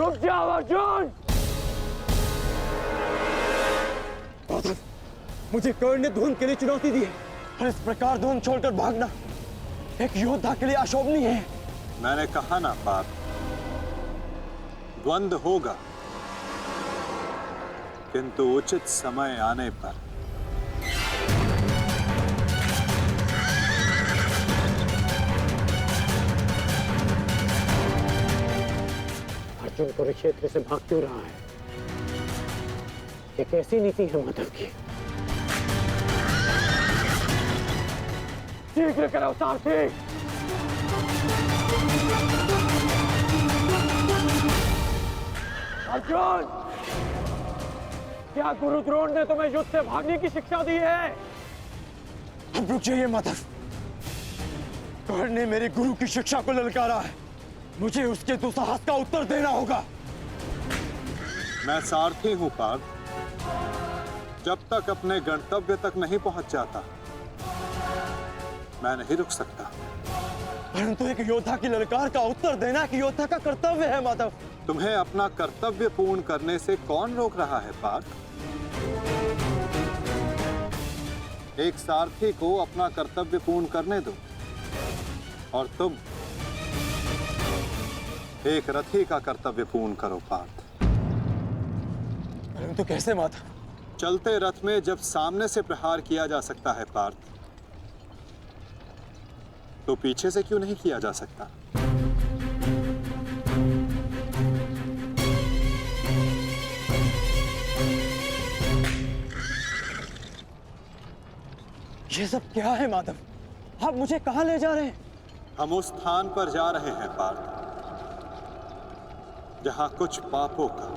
रुक जाओ अर्जुन। मुझे कर्ण ने धुन के लिए चुनौती दी है और इस प्रकार धुन छोड़कर भागना एक योद्धा के लिए अशोभनीय है। मैंने कहा ना पाप, द्वंद्व होगा, किंतु उचित समय आने पर। अर्जुन कुरुक्षेत्र से भाग क्यों रहा है? ये कैसी नीति है माधव की? शीघ्र करो सारथी। अर्जुन, क्या गुरु द्रोण ने तुम्हें युद्ध से भागने की शिक्षा दी है? अब रुक जाइए माधव। कर्ण ने मेरे गुरु की शिक्षा को ललकारा है, मुझे उसके दुस्साहस का उत्तर देना होगा। मैं सारथी हूं पार्थ, जब तक अपने गंतव्य तक नहीं पहुंच जाता मैं नहीं रुक सकता। परंतु एक योद्धा की ललकार का उत्तर देना कि योद्धा का कर्तव्य है माधव। तुम्हें अपना कर्तव्य पूर्ण करने से कौन रोक रहा है पार्थ? एक सारथी को अपना कर्तव्य पूर्ण करने दो और तुम एक रथी का कर्तव्य पूर्ण करो पार्थ। परंतु कैसे माधव? चलते रथ में जब सामने से प्रहार किया जा सकता है पार्थ, तो पीछे से क्यों नहीं किया जा सकता? ये सब क्या है माधव? आप मुझे कहां ले जा रहे हैं? हम उस स्थान पर जा रहे हैं पार्थ, जहां कुछ पापों का,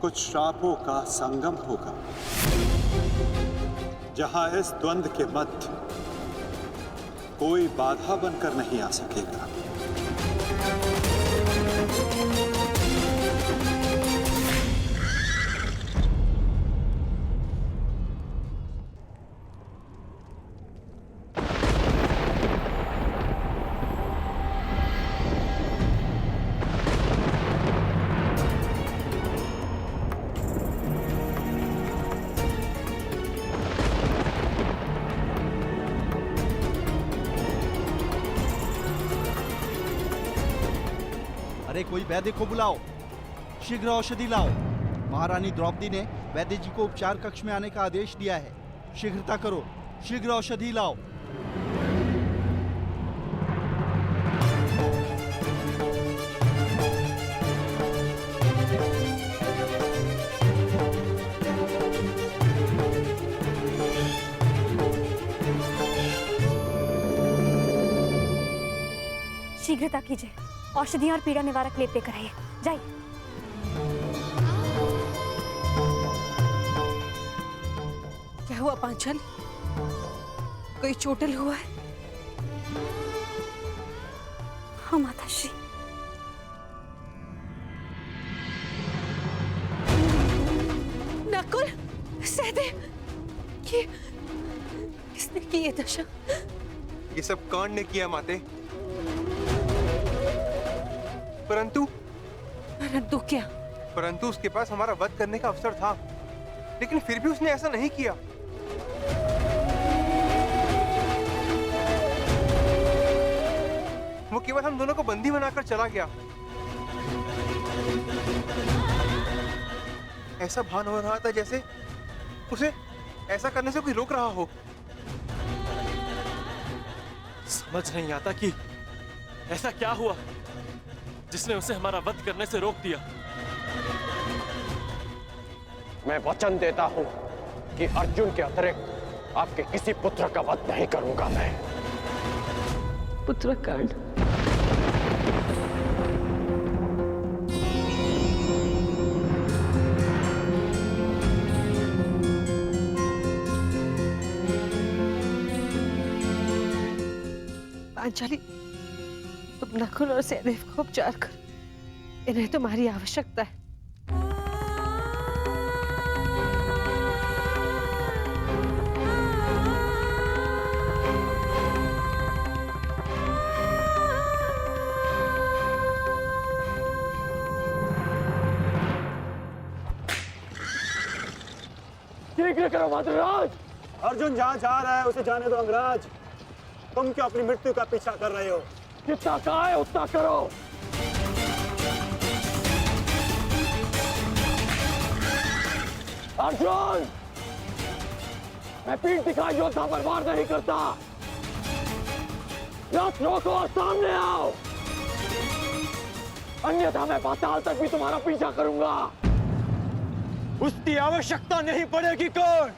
कुछ श्रापों का संगम होगा, जहां इस द्वंद्व के मध्य कोई बाधा बनकर नहीं आ सकेगा। कोई वैद्य को बुलाओ, शीघ्र औषधि लाओ। महारानी द्रौपदी ने वैद्य जी को उपचार कक्ष में आने का आदेश दिया है। शीघ्रता करो, शीघ्र औषधि लाओ। शीघ्रता कीजिए, औषधि और पीड़ा निवारक लेप लेकर आइए। जाइए। क्या हुआ पांचाल? कोई चोटिल हुआ है? हाँ माताश्री। नकुल, सहदेव, किसने की ये दशा? ये सब कर्ण ने किया माते। परंतु क्या? परंतु उसके पास हमारा वध करने का अवसर था, लेकिन फिर भी उसने ऐसा नहीं किया। वो केवल हम दोनों को बंदी बनाकर चला गया। ऐसा भान हो रहा था जैसे उसे ऐसा करने से कोई रोक रहा हो। समझ नहीं आता कि ऐसा क्या हुआ जिसने उसे हमारा वध करने से रोक दिया। मैं वचन देता हूं कि अर्जुन के अतिरिक्त आपके किसी पुत्र का वध नहीं करूंगा मैं। पुत्र कर्ण, पांचाली, तुम नकुल और सहदेव को उपचार कर, इन्हें तुम्हारी आवश्यकता है। शीघ्र करो मद्राज। अर्जुन जहाँ जा रहा है उसे जाने दो अंगराज। तुम क्यों अपनी मृत्यु का पीछा कर रहे हो? जितना कहा है उतना करो। अर्जुन, मैं पीठ दिखाई योद्धा पर वार नहीं करता। रथ रोको और सामने आओ, अन्यथा मैं पाताल तक भी तुम्हारा पीछा करूंगा। उसकी आवश्यकता नहीं पड़ेगी कौन?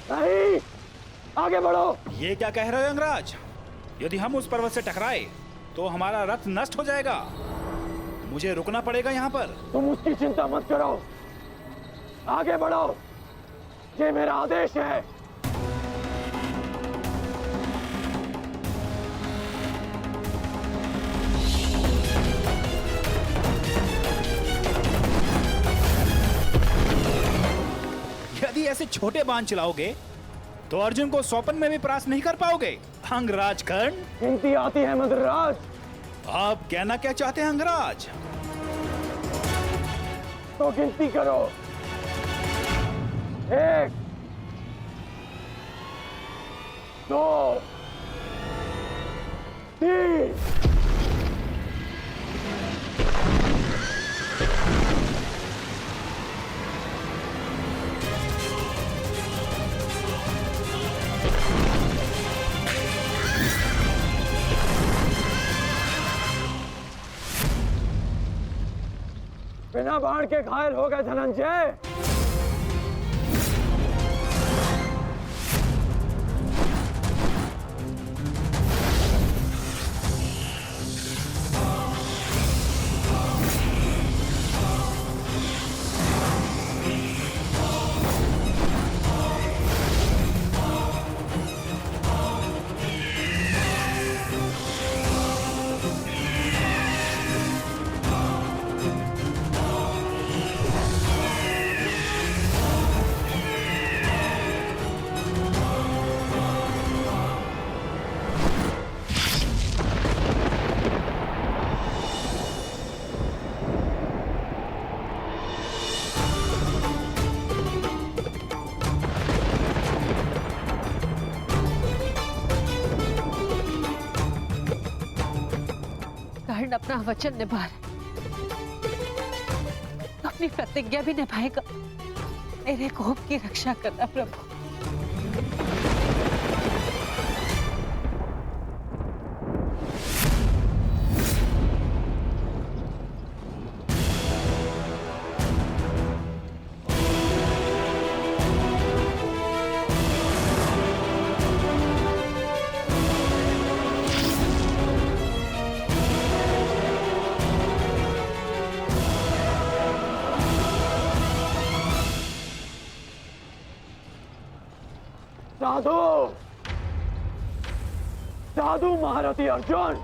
नहीं, आगे बढ़ो। ये क्या कह रहे हो अंगराज? यदि हम उस पर्वत से टकराए तो हमारा रथ नष्ट हो जाएगा। मुझे रुकना पड़ेगा यहाँ पर। तुम उसकी चिंता मत करो, आगे बढ़ो, ये मेरा आदेश है। यदि ऐसे छोटे बाण चलाओगे तो अर्जुन को स्वपन में भी परास्त नहीं कर पाओगे। अंगराज कर्ण, गिनती आती है मद्राज। आप कहना क्या चाहते हैं अंगराज? तो गिनती करो। 1, 2, 3। बिना बाण के घायल हो गए धनंजय। कर्ण अपना वचन निभा रहा तो अपनी प्रतिज्ञा भी निभाएगा। मेरे कोप की रक्षा करना प्रभु। साधु, साधु महारथी अर्जुन,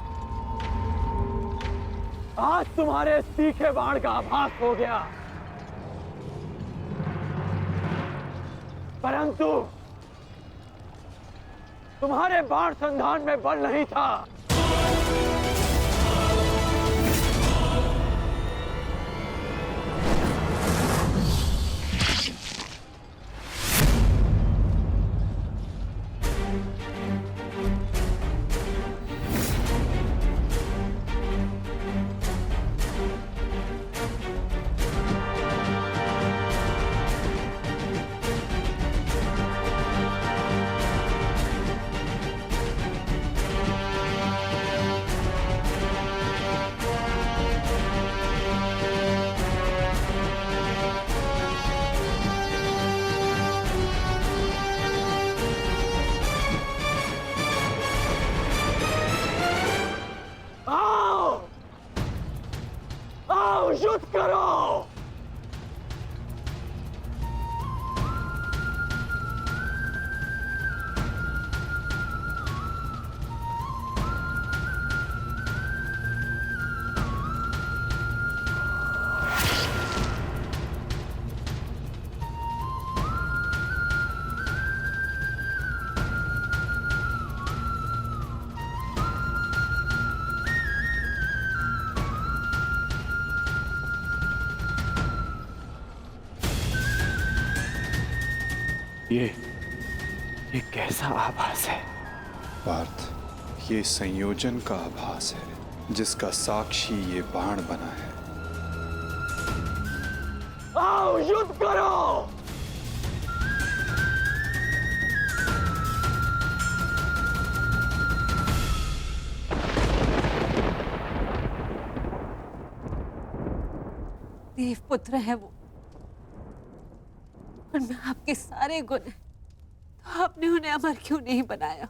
आज तुम्हारे तीखे बाण का आभास हो गया, परंतु तुम्हारे बाण संधान में बल नहीं था। ये कैसा आभास है? पार्थ, ये संयोजन का आभास है जिसका साक्षी ये बाण बना है। आओ युद्ध करो। देवपुत्र है वो, और मैं आपके सारे गुण हैं, तो आपने उन्हें अमर क्यों नहीं बनाया?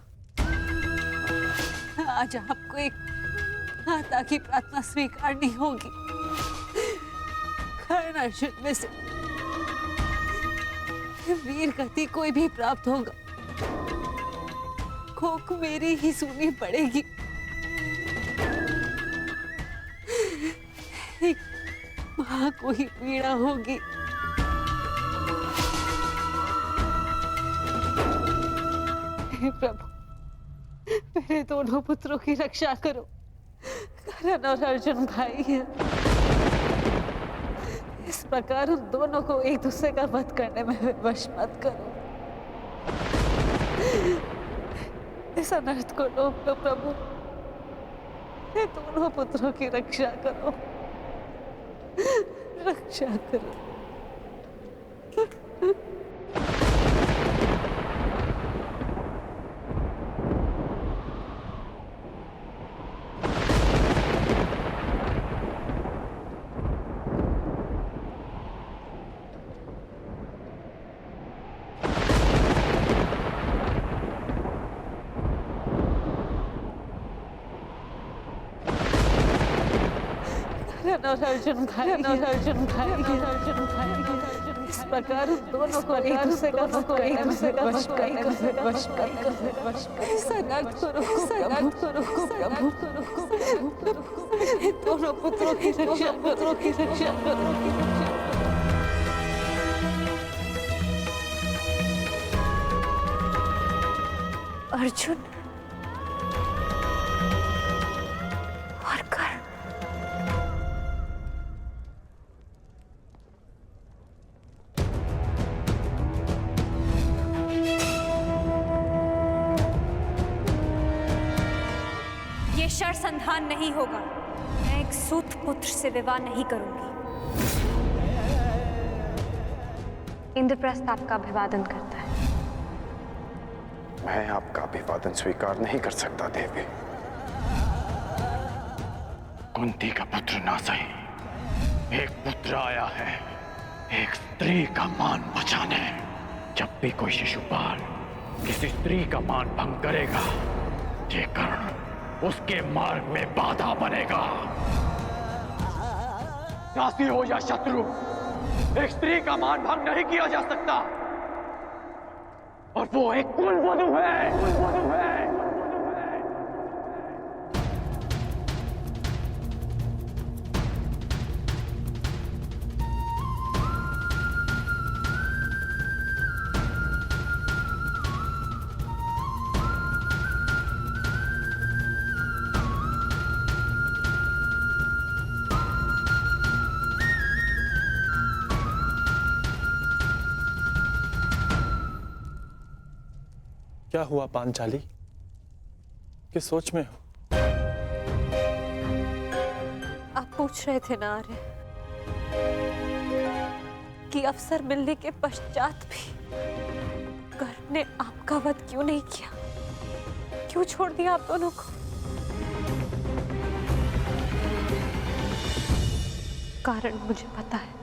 आज आपको एक माता की प्रार्थना स्वीकारनी होगी। कर्ण अर्जुन में से वीर गति कोई भी प्राप्त होगा, कोक मेरी ही सुननी पड़ेगी। एक मां को ही पीड़ा होगी। हे प्रभु, मेरे दोनों पुत्रों की रक्षा करो। कर्ण और अर्जुन भाई हैं। इस प्रकार उन दोनों को एक दूसरे का वध करने में विवश मत करो। इस अनर्थ को रोक लो प्रभु। मेरे दोनों पुत्रों की रक्षा करो, रक्षा करो। और अर्जुन भाई, अर्जुन भाई, अर्जुन भाई, इस प्रकार दोनों को एक दूसरे का वध दोनों पुत्रों की रक्षा करो। अर्जुन और कर्ण, ये शरसंधान नहीं होगा। मैं एक सूत पुत्र से विवाह नहीं करूंगी। इंद्रप्रस्थ आपका अभिवादन करता है। मैं आपका अभिवादन स्वीकार नहीं कर सकता देवी। कुंती का पुत्र ना सही, एक पुत्र आया है एक स्त्री का मान बचाने। जब भी कोई शिशुपाल किसी स्त्री का मान भंग करेगा, ये कर्ण उसके मार्ग में बाधा बनेगा। दासी हो या शत्रु, एक स्त्री का मान भंग नहीं किया जा सकता, और वो एक कुलवधू है। क्या हुआ पांचाली? किस सोच में हो? आप पूछ रहे थे ना आर्य कि अवसर मिलने के पश्चात भी कर्ण ने आपका वध क्यों नहीं किया, क्यों छोड़ दिया आप दोनों को? कारण मुझे पता है।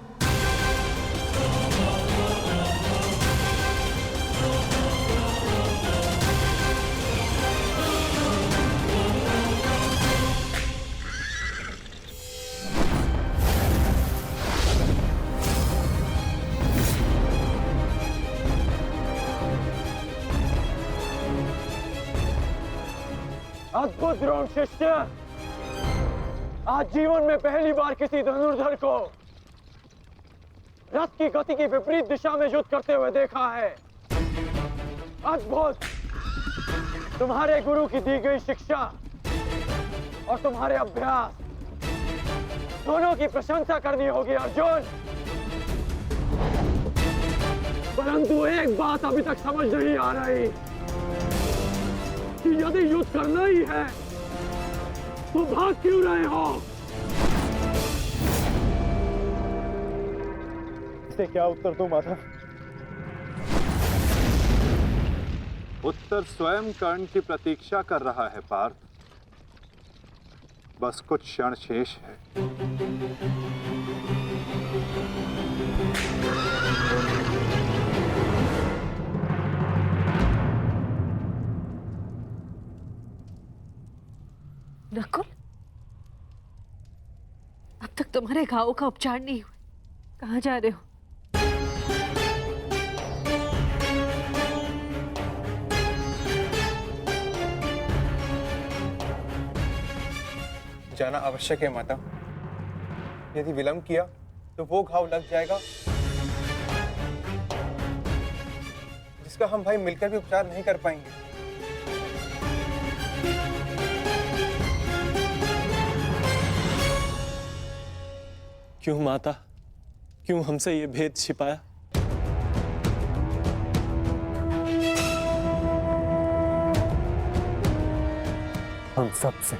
अद्भुत द्रोण शिष्य, आज जीवन में पहली बार किसी धनुर्धर को रथ की गति की विपरीत दिशा में युद्ध करते हुए देखा है। अद्भुत! तुम्हारे गुरु की दी गई शिक्षा और तुम्हारे अभ्यास दोनों की प्रशंसा करनी होगी अर्जुन। परंतु एक बात अभी तक समझ नहीं आ रही कि यदि युद्ध करना ही है तो भाग क्यों रहे हो? इसे क्या उत्तर दूं माता? उत्तर स्वयं कर्ण की प्रतीक्षा कर रहा है पार्थ। बस कुछ क्षण शेष है। नकुल, अब तक तुम्हारे घावों का उपचार नहीं हुआ। कहाँ जा रहे हो? जाना आवश्यक है माता। यदि विलंब किया तो वो घाव लग जाएगा जिसका हम भाई मिलकर भी उपचार नहीं कर पाएंगे। क्यों माता, क्यों हमसे ये भेद छिपाया? हम सबसे।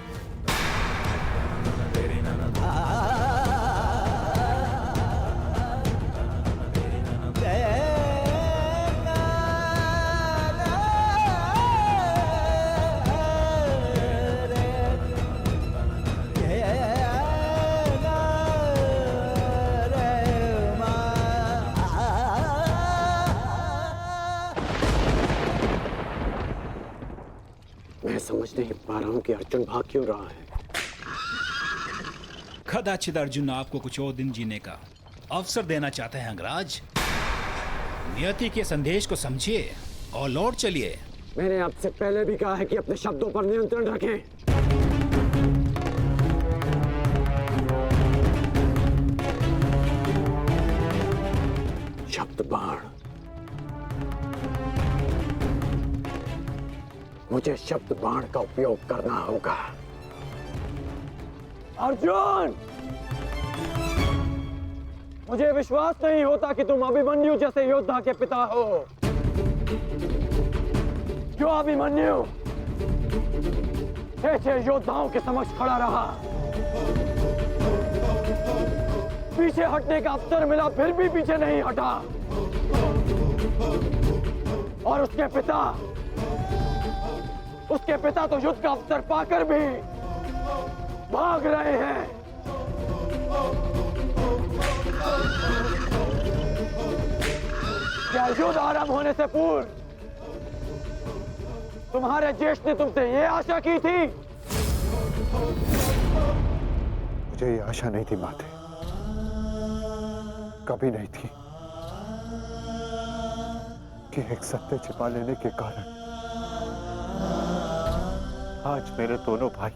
मैं समझ नहीं पा रहा हूं कि अर्जुन भाग क्यों रहा है। कदाचित अर्जुन आपको कुछ और दिन जीने का अवसर देना चाहते हैं अंगराज। नियति के संदेश को समझिए और लौट चलिए। मैंने आपसे पहले भी कहा है कि अपने शब्दों पर नियंत्रण रखें। शब्द बाण। मुझे शब्द बाण का उपयोग करना होगा। अर्जुन, मुझे विश्वास नहीं होता कि तुम अभिमन्यु जैसे योद्धा के पिता हो। जो अभिमन्यु 6 योद्धाओं के समक्ष खड़ा रहा, पीछे हटने का अवसर मिला फिर भी पीछे नहीं हटा, और उसके पिता तो युद्ध का अवसर पाकर भी भाग रहे हैं। क्या युद्ध आरंभ होने से पूर्व तुम्हारे ज्येष्ठ ने तुमसे ये आशा की थी? मुझे ये आशा नहीं थी माते, कभी नहीं थी कि एक सत्य छिपा लेने के कारण आज मेरे दोनों भाई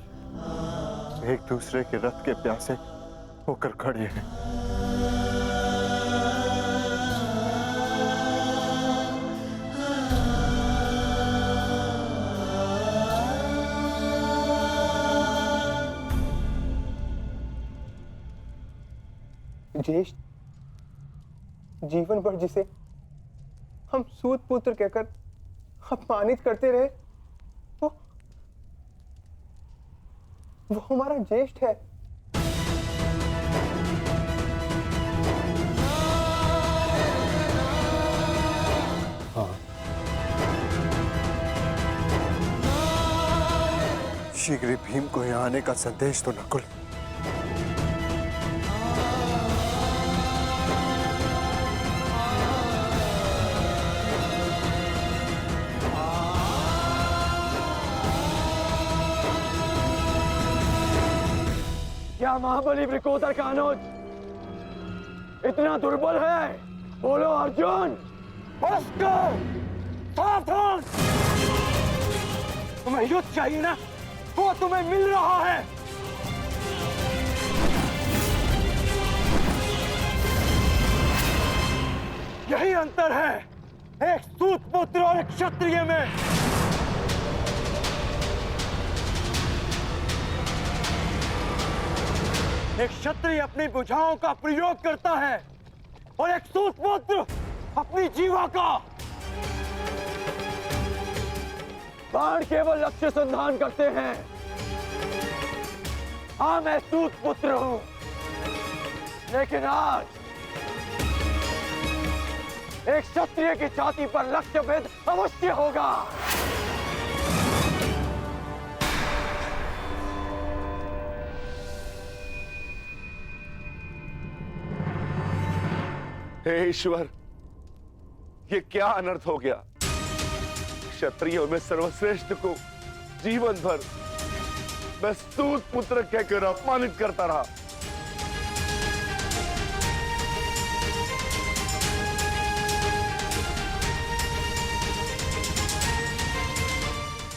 एक दूसरे के रथ के प्यासे होकर खड़े हैं। ज्येष्ठ जीवन भर जिसे हम सूत पुत्र कहकर अपमानित करते रहे, वो हमारा ज्येष्ठ है। हाँ, शीघ्र ही भीम को यहाँ आने का संदेश तो नकुल। क्या महाबली वृकोदर का अनुज इतना दुर्बल है? बोलो अर्जुन। सावधान! तुम्हें युद्ध चाहिए ना, वो तुम्हें मिल रहा है। यही अंतर है एक सूत पुत्र और एक क्षत्रिय में। एक क्षत्रिय अपनी भुजाओं का प्रयोग करता है और एक सूत पुत्र अपनी जीवा का। बाण केवल लक्ष्य संधान करते हैं। हाँ, मैं सूत पुत्र हूं, लेकिन आज एक क्षत्रिय की छाती पर लक्ष्य भेद अवश्य होगा। हे ईश्वर, ये क्या अनर्थ हो गया। क्षत्रियों में सर्वश्रेष्ठ को जीवन भर मैं सूत पुत्र कहकर अपमानित करता रहा।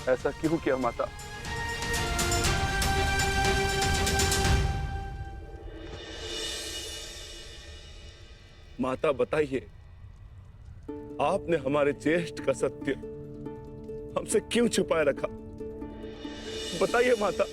ऐसा क्यों किया माता? माता बताइए, आपने हमारे ज्येष्ठ का सत्य हमसे क्यों छुपाए रखा? बताइए माता।